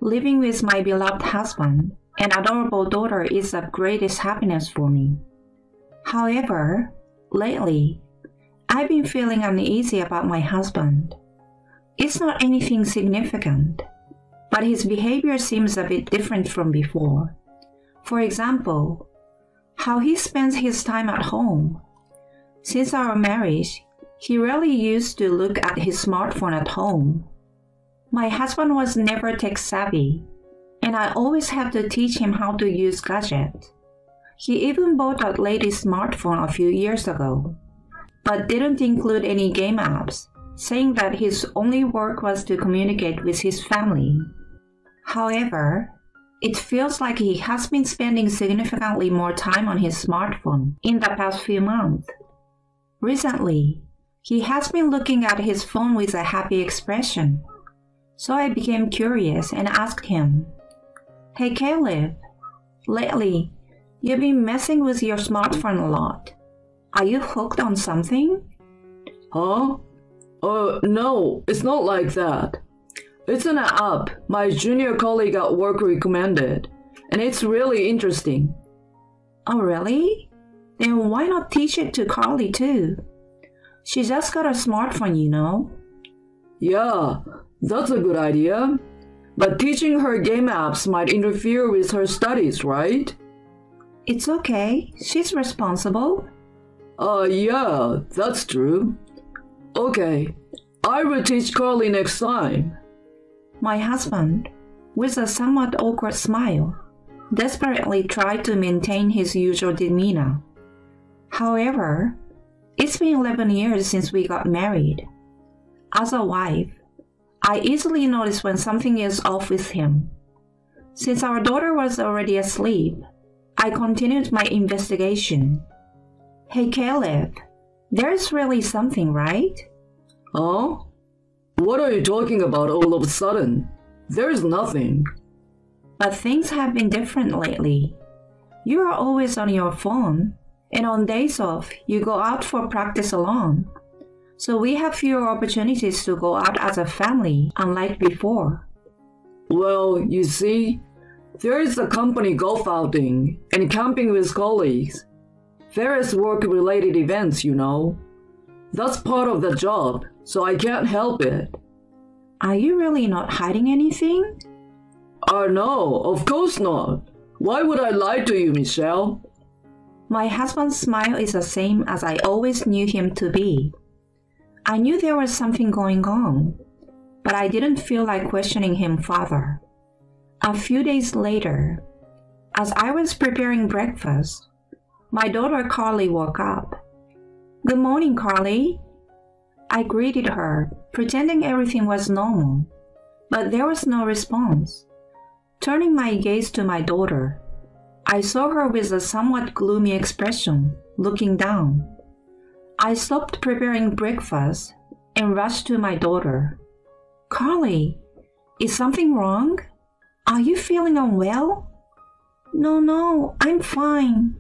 Speaker 3: living with my beloved husband and adorable daughter is the greatest happiness for me. However, lately, I've been feeling uneasy about my husband. It's not anything significant, but his behavior seems a bit different from before. For example, how he spends his time at home. Since our marriage, he rarely used to look at his smartphone at home. My husband was never tech-savvy, and I always had to teach him how to use gadgets. He even bought a latest smartphone a few years ago, but didn't include any game apps, saying that his only work was to communicate with his family. However, it feels like he has been spending significantly more time on his smartphone in the past few months. Recently, he has been looking at his phone with a happy expression. So I became curious and asked him, "Hey Caleb, lately you've been messing with your smartphone a lot. Are you hooked on something?"
Speaker 4: Huh? No, it's not like that. It's an app my junior colleague at work recommended, and it's really interesting.
Speaker 3: Oh really? Then why not teach it to Carly too? She just got a smartphone, you know.
Speaker 4: Yeah, that's a good idea. But teaching her game apps might interfere with her studies, right?
Speaker 3: It's okay. She's responsible.
Speaker 4: Yeah, that's true. Okay, I will teach Carly next time.
Speaker 3: My husband, with a somewhat awkward smile, desperately tried to maintain his usual demeanor. However, it's been 11 years since we got married. As a wife, I easily notice when something is off with him. Since our daughter was already asleep, I continued my investigation. "Hey Caleb, there's really something, right?"
Speaker 4: Huh? What are you talking about all of a sudden? There's nothing.
Speaker 3: But things have been different lately. You are always on your phone, And on days off, you go out for practice alone. So we have fewer opportunities to go out as a family, unlike before.
Speaker 4: Well, you see, there is a company golf outing and camping with colleagues. Various work-related events, you know. That's part of the job, so I can't help it.
Speaker 3: Are you really not hiding anything?
Speaker 4: No, of course not. Why would I lie to you, Michelle?
Speaker 3: My husband's smile is the same as I always knew him to be. I knew there was something going on, but I didn't feel like questioning him further. A few days later, as I was preparing breakfast, my daughter Carly woke up. "Good morning, Carly." I greeted her, pretending everything was normal, but there was no response. Turning my gaze to my daughter, I saw her with a somewhat gloomy expression, looking down. I stopped preparing breakfast and rushed to my daughter. "Carly, is something wrong? Are you feeling unwell?" No, I'm fine.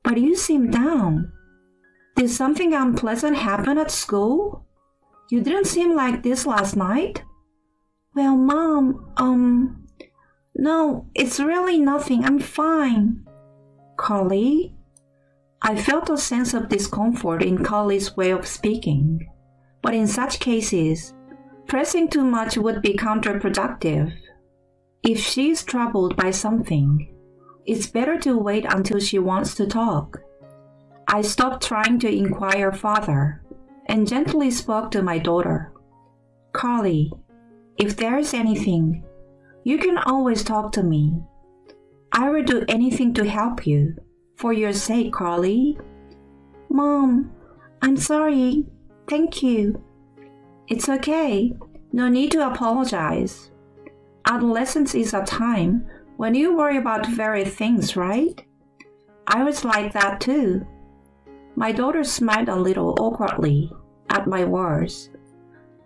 Speaker 3: But you seem down. Did something unpleasant happen at school? You didn't seem like this last night." "Well, Mom, no, it's really nothing. I'm fine." "Carly?" I felt a sense of discomfort in Carly's way of speaking, but in such cases, pressing too much would be counterproductive. If she's troubled by something, it's better to wait until she wants to talk. I stopped trying to inquire further and gently spoke to my daughter. "Carly, if there's anything, you can always talk to me. I will do anything to help you. For your sake, Carly." "Mom, I'm sorry. Thank you." "It's okay. No need to apologize. Adolescence is a time when you worry about very things, right? I was like that too." My daughter smiled a little awkwardly at my words.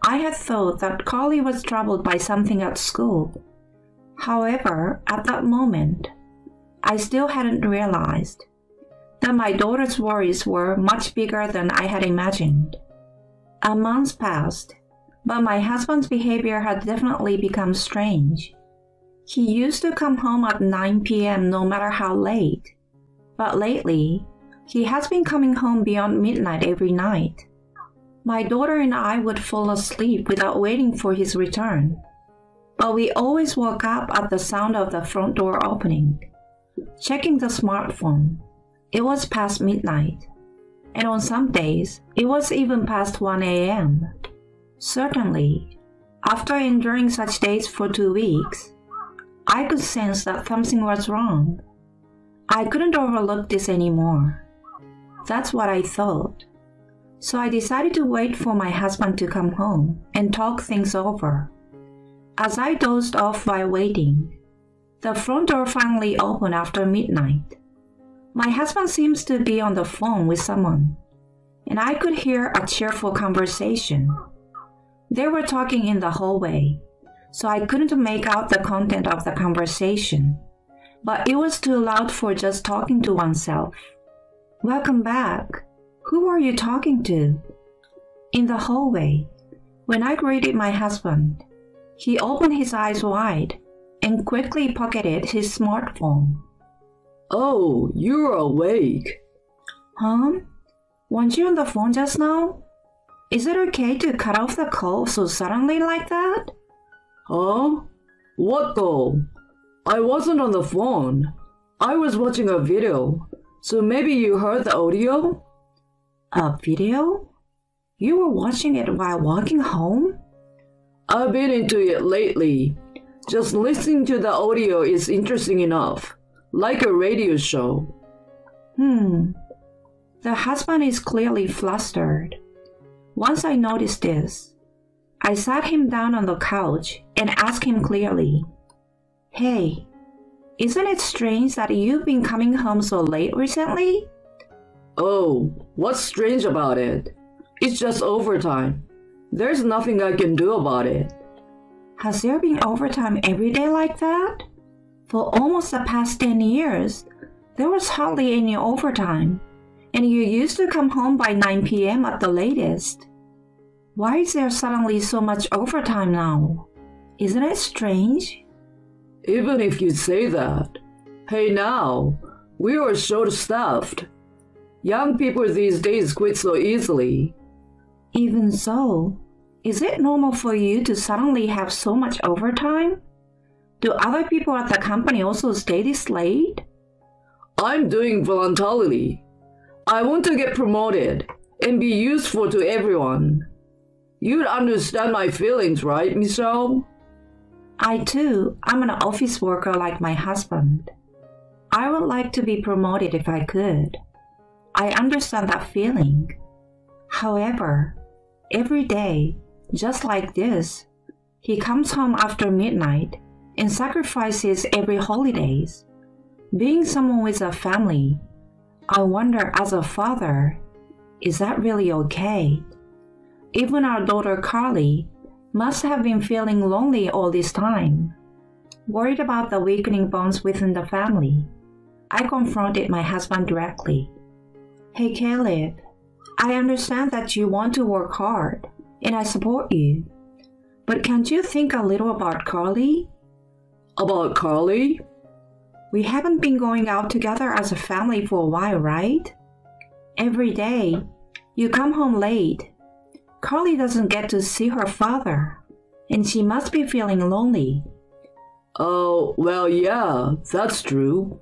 Speaker 3: I had thought that Carly was troubled by something at school. However, at that moment, I still hadn't realized that my daughter's worries were much bigger than I had imagined. A month passed, but my husband's behavior had definitely become strange. He used to come home at 9 p.m. no matter how late, but lately, he has been coming home beyond midnight every night. My daughter and I would fall asleep without waiting for his return, but we always woke up at the sound of the front door opening. Checking the smartphone, it was past midnight, and on some days, it was even past 1 a.m. Certainly, after enduring such days for 2 weeks, I could sense that something was wrong. I couldn't overlook this anymore. That's what I thought. So I decided to wait for my husband to come home and talk things over. As I dozed off while waiting, the front door finally opened after midnight. My husband seems to be on the phone with someone, and I could hear a cheerful conversation. They were talking in the hallway, so I couldn't make out the content of the conversation, but it was too loud for just talking to oneself. "Welcome back. Who are you talking to?" In the hallway, when I greeted my husband, he opened his eyes wide and quickly pocketed his smartphone.
Speaker 4: "Oh, you're awake."
Speaker 3: "Huh? Weren't you on the phone just now? Is it okay to cut off the call so suddenly like that?"
Speaker 4: "Huh? What call? I wasn't on the phone. I was watching a video, so maybe you heard the audio?"
Speaker 3: "A video? You were watching it while walking home?"
Speaker 4: "I've been into it lately. Just listening to the audio is interesting enough, like a radio show."
Speaker 3: The husband is clearly flustered. Once I noticed this, I sat him down on the couch and asked him clearly, "Hey, isn't it strange that you've been coming home so late recently?"
Speaker 4: "Oh, what's strange about it? It's just overtime. There's nothing I can do about it."
Speaker 3: "Has there been overtime every day like that? For almost the past 10 years, there was hardly any overtime. And you used to come home by 9 p.m. at the latest. Why is there suddenly so much overtime now? Isn't it strange?
Speaker 4: Even if you say that, hey now, we are short-staffed. Young people these days quit so easily.
Speaker 3: Even so, is it normal for you to suddenly have so much overtime? Do other people at the company also stay this late?
Speaker 4: I'm doing voluntarily. I want to get promoted and be useful to everyone. You'd understand my feelings, right, Michelle?
Speaker 3: I too am an office worker like my husband. I would like to be promoted if I could. I understand that feeling. However, every day, just like this, he comes home after midnight and sacrifices every holidays. Being someone with a family, I wonder as a father, is that really okay? Even our daughter Carly must have been feeling lonely all this time. Worried about the weakening bonds within the family, I confronted my husband directly. Hey Caleb, I understand that you want to work hard, and I support you. But can't you think a little about Carly?
Speaker 4: About Carly?
Speaker 3: We haven't been going out together as a family for a while, right? Every day, you come home late. Carly doesn't get to see her father, and she must be feeling lonely.
Speaker 4: Oh, well, yeah, that's true.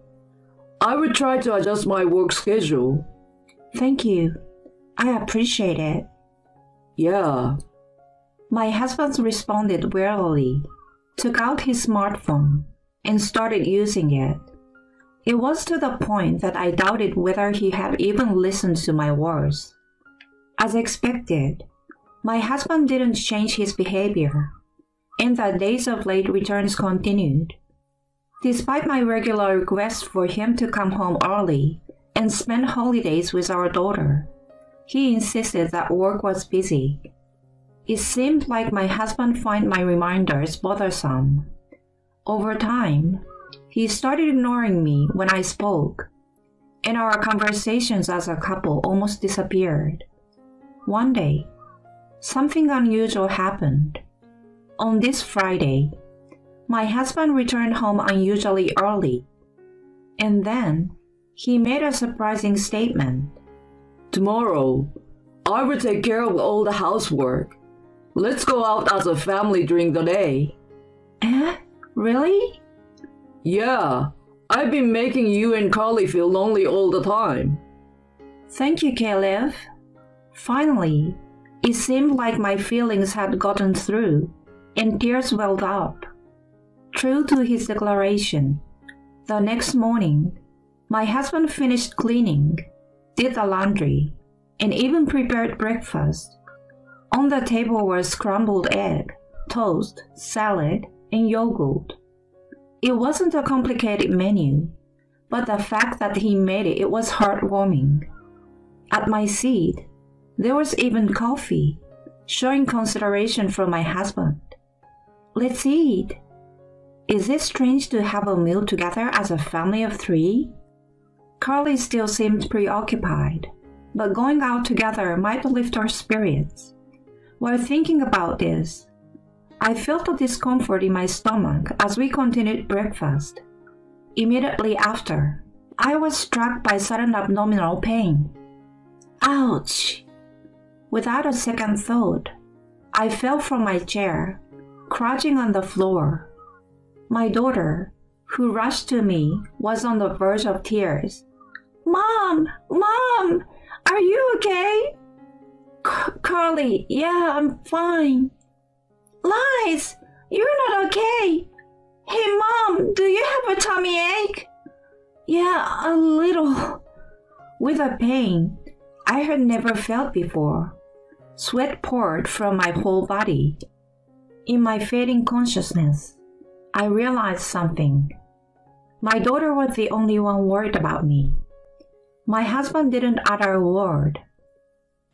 Speaker 4: I would try to adjust my work schedule.
Speaker 3: Thank you. I appreciate it.
Speaker 4: Yeah.
Speaker 3: My husband responded wearily, took out his smartphone, and started using it. It was to the point that I doubted whether he had even listened to my words. As expected, my husband didn't change his behavior, and the days of late returns continued. Despite my regular requests for him to come home early and spend holidays with our daughter, he insisted that work was busy. It seemed like my husband found my reminders bothersome. Over time, he started ignoring me when I spoke, and our conversations as a couple almost disappeared. One day, something unusual happened. On this Friday, my husband returned home unusually early, and then he made a surprising statement.
Speaker 4: Tomorrow, I will take care of all the housework. Let's go out as a family during the day.
Speaker 3: Eh? Really?
Speaker 4: Yeah, I've been making you and Carly feel lonely all the time.
Speaker 3: Thank you, Caleb. Finally, it seemed like my feelings had gotten through, and tears welled up. True to his declaration, the next morning, my husband finished cleaning, did the laundry, and even prepared breakfast. On the table were scrambled egg, toast, salad, and yogurt. It wasn't a complicated menu, but the fact that he made it was heartwarming. At my seat, there was even coffee, showing consideration for my husband. Let's eat. Is it strange to have a meal together as a family of three? Carly still seemed preoccupied, but going out together might lift our spirits. While thinking about this, I felt a discomfort in my stomach as we continued breakfast. Immediately after, I was struck by sudden abdominal pain. Ouch! Without a second thought, I fell from my chair, crouching on the floor. My daughter, who rushed to me, was on the verge of tears. Mom! Mom! Are you okay? Carly, yeah, I'm fine. Lies! You're not okay. Hey, Mom, do you have a tummy ache? Yeah, a little. With a pain I had never felt before, sweat poured from my whole body. In my fading consciousness, I realized something. My daughter was the only one worried about me. My husband didn't utter a word.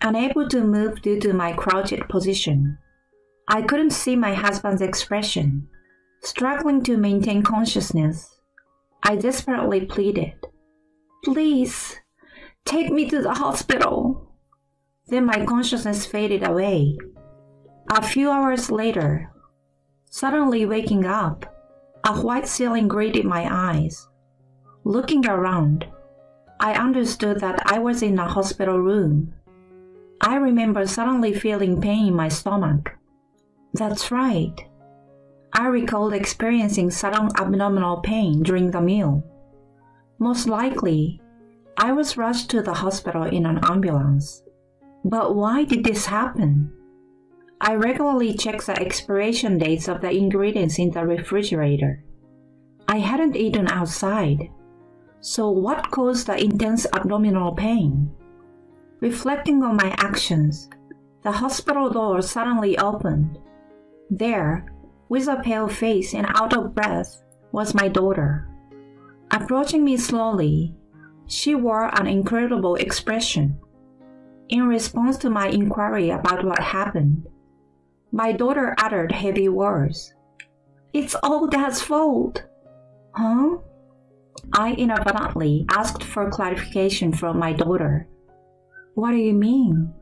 Speaker 3: Unable to move due to my crouched position, I couldn't see my husband's expression. Struggling to maintain consciousness, I desperately pleaded, "Please, Take me to the hospital. Then my consciousness faded away. A few hours later, suddenly waking up, a white ceiling greeted my eyes. Looking around, I understood that I was in a hospital room. I remember suddenly feeling pain in my stomach. That's right. I recalled experiencing sudden abdominal pain during the meal. Most likely, I was rushed to the hospital in an ambulance. But why did this happen? I regularly checked the expiration dates of the ingredients in the refrigerator. I hadn't eaten outside. So what caused the intense abdominal pain? Reflecting on my actions, the hospital door suddenly opened. There, with a pale face and out of breath, was my daughter. Approaching me slowly, she wore an incredible expression. In response to my inquiry about what happened, my daughter uttered heavy words. "It's all Dad's fault." Huh? I inadvertently asked for clarification from my daughter. What do you mean?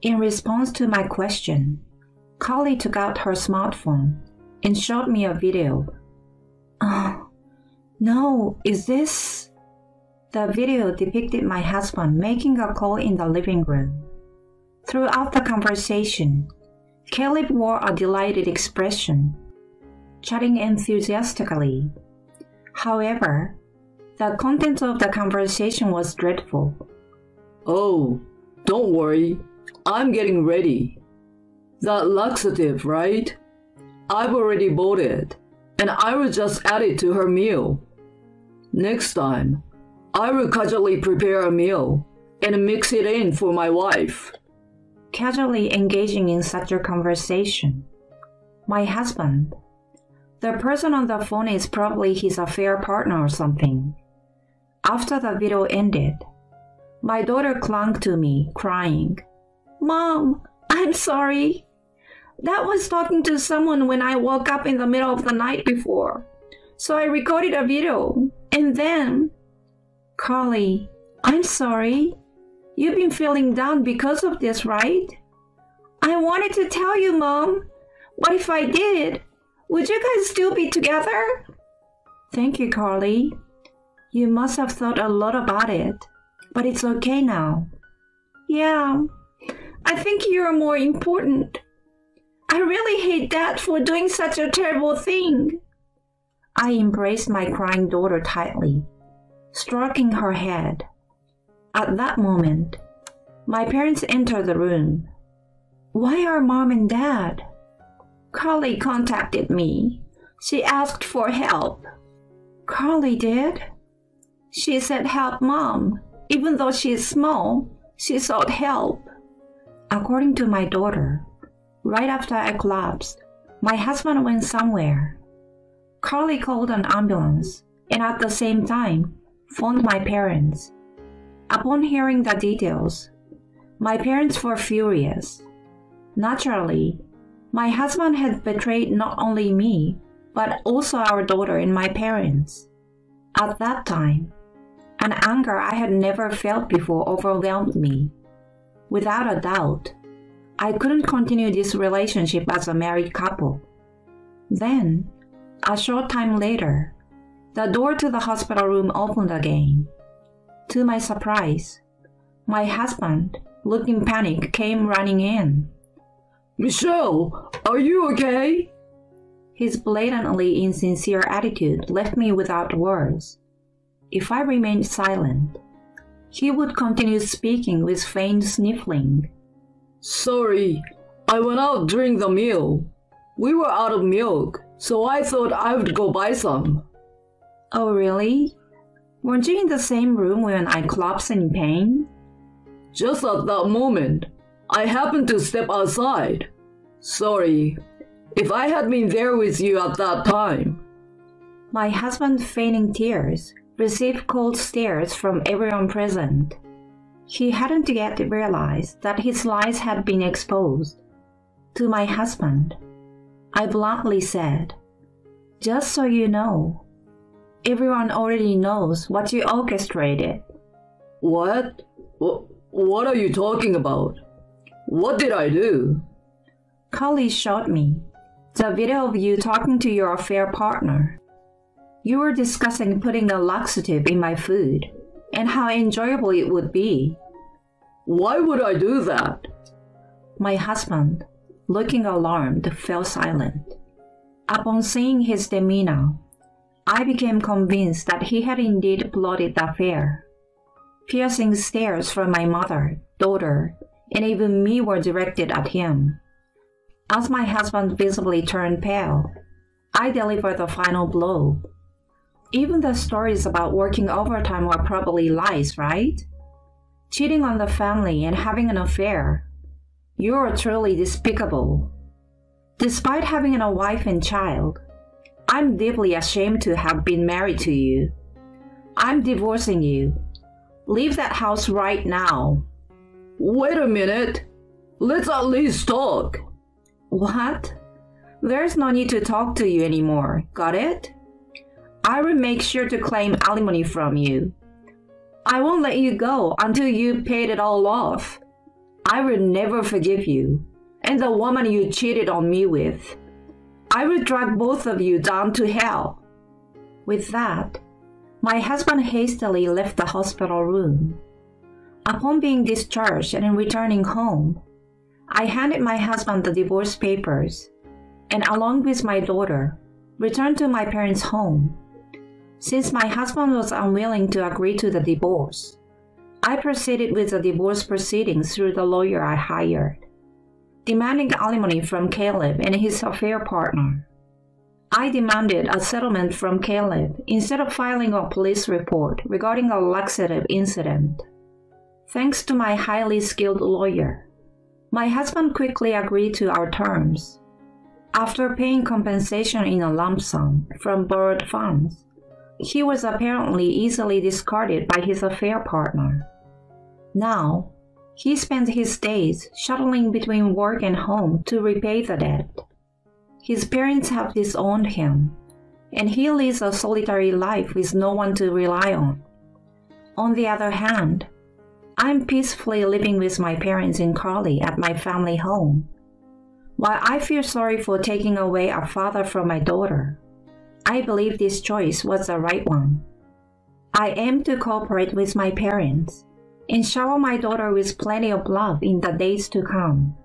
Speaker 3: In response to my question, Carly took out her smartphone and showed me a video. No, is this? The video depicted my husband making a call in the living room. Throughout the conversation, Caleb wore a delighted expression, chatting enthusiastically. However, the content of the conversation was dreadful.
Speaker 4: Oh, don't worry. I'm getting ready. That laxative, right? I've already bought it, and I will just add it to her meal. Next time, I will casually prepare a meal and mix it in for my wife.
Speaker 3: Casually engaging in such a conversation. My husband. The person on the phone is probably his affair partner or something. After the video ended, my daughter clung to me, crying, "Mom, I'm sorry. Dad was talking to someone when I woke up in the middle of the night before. So I recorded a video, and then..." "Carly, I'm sorry. You've been feeling down because of this, right?" "I wanted to tell you, Mom. What if I did? Would you guys still be together?" "Thank you, Carly. You must have thought a lot about it, but it's okay now." "Yeah, I think you're more important. I really hate Dad for doing such a terrible thing." I embraced my crying daughter tightly, stroking her head. At that moment, my parents entered the room. "Why are Mom and Dad?" "Carly contacted me. She asked for help." "Carly did?" "She said help Mom. Even though she is small, she sought help." According to my daughter, right after I collapsed, my husband went somewhere. Carly called an ambulance and at the same time phoned my parents. Upon hearing the details, my parents were furious. Naturally, my husband had betrayed not only me, but also our daughter and my parents. At that time, an anger I had never felt before overwhelmed me. Without a doubt, I couldn't continue this relationship as a married couple. Then, a short time later, the door to the hospital room opened again. To my surprise, my husband, looking panicked, came running in.
Speaker 4: "Michelle, are you okay?"
Speaker 3: His blatantly insincere attitude left me without words. If I remained silent, he would continue speaking with faint sniffling.
Speaker 4: "Sorry, I went out during the meal. We were out of milk, so I thought I would go buy some."
Speaker 3: "Oh, really? Weren't you in the same room when I collapsed in pain?"
Speaker 4: Just at that moment, I happened to step outside. Sorry, if I had been there with you at that time.
Speaker 3: My husband, feigning tears, received cold stares from everyone present. He hadn't yet realized that his lies had been exposed. To my husband, I bluntly said, "Just so you know, everyone already knows what you orchestrated.
Speaker 4: What? What are you talking about? What did I do?
Speaker 3: Carly showed me the video of you talking to your affair partner. You were discussing putting a laxative in my food and how enjoyable it would be.
Speaker 4: Why would I do that?
Speaker 3: My husband, looking alarmed, fell silent. Upon seeing his demeanor, I became convinced that he had indeed plotted the affair. Piercing stares from my mother, daughter, and even me were directed at him. As my husband visibly turned pale, I delivered the final blow. Even the stories about working overtime were probably lies, right? Cheating on the family and having an affair. You're truly despicable. Despite having a wife and child, I'm deeply ashamed to have been married to you. I'm divorcing you. Leave that house right now.
Speaker 4: Wait a minute. Let's at least talk.
Speaker 3: What? There's no need to talk to you anymore, got it? I will make sure to claim alimony from you. I won't let you go until you paid it all off. I will never forgive you, and the woman you cheated on me with. I will drag both of you down to hell. With that, my husband hastily left the hospital room. Upon being discharged and returning home, I handed my husband the divorce papers, and along with my daughter, returned to my parents' home. Since my husband was unwilling to agree to the divorce, I proceeded with the divorce proceedings through the lawyer I hired, demanding alimony from Caleb and his affair partner. I demanded a settlement from Caleb instead of filing a police report regarding a laxative incident. Thanks to my highly skilled lawyer, my husband quickly agreed to our terms. After paying compensation in a lump sum from borrowed funds, he was apparently easily discarded by his affair partner. Now, he spends his days shuttling between work and home to repay the debt. His parents have disowned him, and he leads a solitary life with no one to rely on. On the other hand, I'm peacefully living with my parents in Crawley at my family home. While I feel sorry for taking away a father from my daughter, I believe this choice was the right one. I aim to cooperate with my parents and shower my daughter with plenty of love in the days to come.